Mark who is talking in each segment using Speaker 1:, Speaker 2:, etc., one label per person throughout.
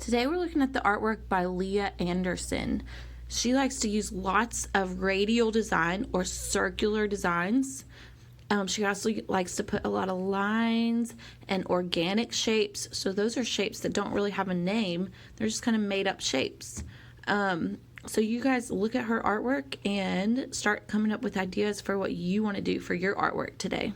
Speaker 1: Today we're looking at the artwork by Lea Anderson. She likes to use lots of radial design or circular designs. She also likes to put a lot of lines and organic shapes. So those are shapes that don't really have a name. They're just kind of made up shapes. So you guys look at her artwork and start coming up with ideas for what you want to do for your artwork today.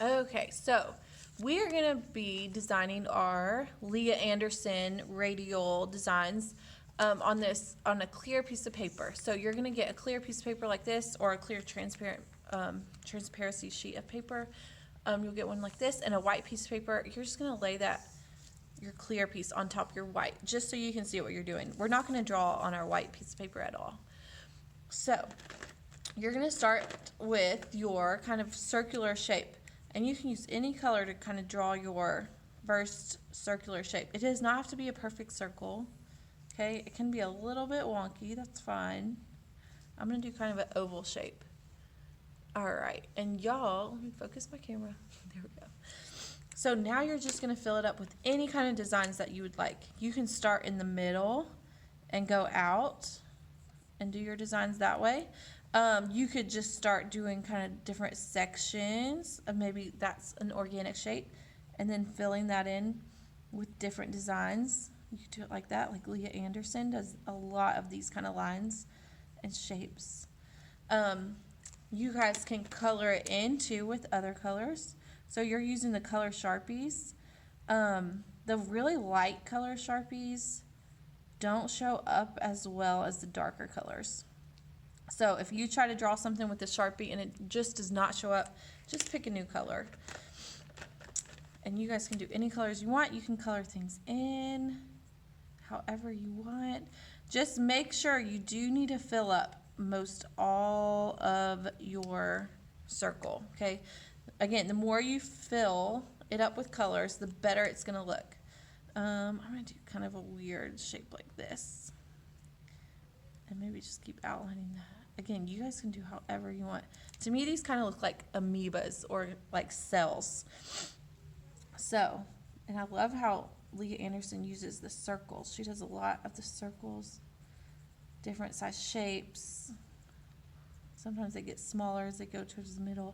Speaker 1: Okay, so we are going to be designing our Lea Anderson radial designs on a clear piece of paper. So you're going to get a clear piece of paper like this, or a clear transparency sheet of paper. You'll get one like this, and a white piece of paper. You're just going to lay your clear piece on top of your white, just so you can see what you're doing. We're not going to draw on our white piece of paper at all. So you're going to start with your kind of circular shape. And you can use any color to kind of draw your first circular shape. It does not have to be a perfect circle. Okay, it can be a little bit wonky, that's fine. I'm gonna do kind of an oval shape. All right, and y'all, let me focus my camera. There we go. So now you're just gonna fill it up with any kind of designs that you would like. You can start in the middle and go out and do your designs that way. You could just start doing kind of different sections of maybe that's an organic shape, and then filling that in with different designs. You could do it like that, like Lea Anderson does a lot of these kind of lines and shapes. You guys can color it in too with other colors. So you're using the color Sharpies. The really light color Sharpies don't show up as well as the darker colors. So if you try to draw something with the Sharpie and it just does not show up, just pick a new color. And you guys can do any colors you want. You can color things in however you want. Just make sure you do need to fill up most all of your circle, okay? Again, the more you fill it up with colors, the better it's gonna look. I'm gonna do kind of a weird shape like this. And maybe just keep outlining that. Again, you guys can do however you want. To me, these kind of look like amoebas or like cells. So, and I love how Lea Anderson uses the circles. She does a lot of the circles, different size shapes. Sometimes they get smaller as they go towards the middle.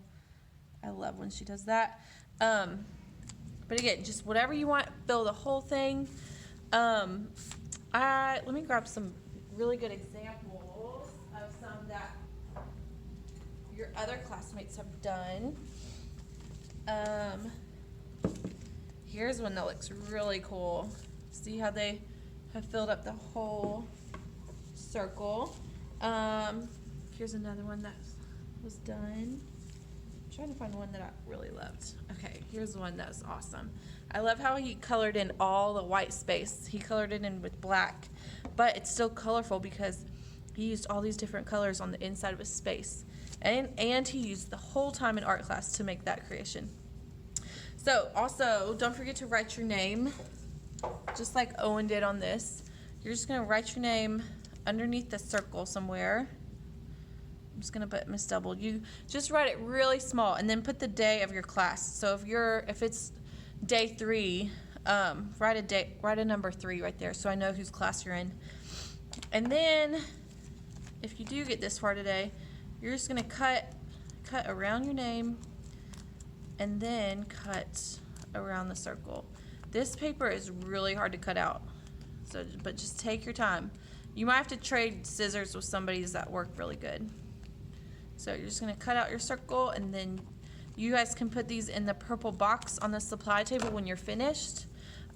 Speaker 1: I love when she does that. But again, just whatever you want, fill the whole thing. Let me grab some really good examples of some that your other classmates have done. Here's one that looks really cool. See how they have filled up the whole circle. Here's another one that was done. I'm trying to find one that I really loved. Okay, here's one that was awesome. I love how he colored in all the white space. He colored it in with black, but it's still colorful because he used all these different colors on the inside of his space. And he used the whole time in art class to make that creation. So also, don't forget to write your name, just like Owen did on this. You're just gonna write your name underneath the circle somewhere. I'm just gonna put Miss Double. You just write it really small, and then put the day of your class. So if it's day 3, write a number 3 right there, so I know whose class you're in. And then, if you do get this far today, you're just gonna cut around your name, and then cut around the circle. This paper is really hard to cut out, but just take your time. You might have to trade scissors with somebody's that work really good. So you're just gonna cut out your circle, and then you guys can put these in the purple box on the supply table when you're finished.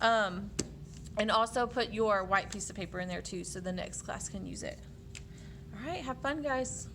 Speaker 1: And also put your white piece of paper in there too, so the next class can use it. All right, have fun, guys.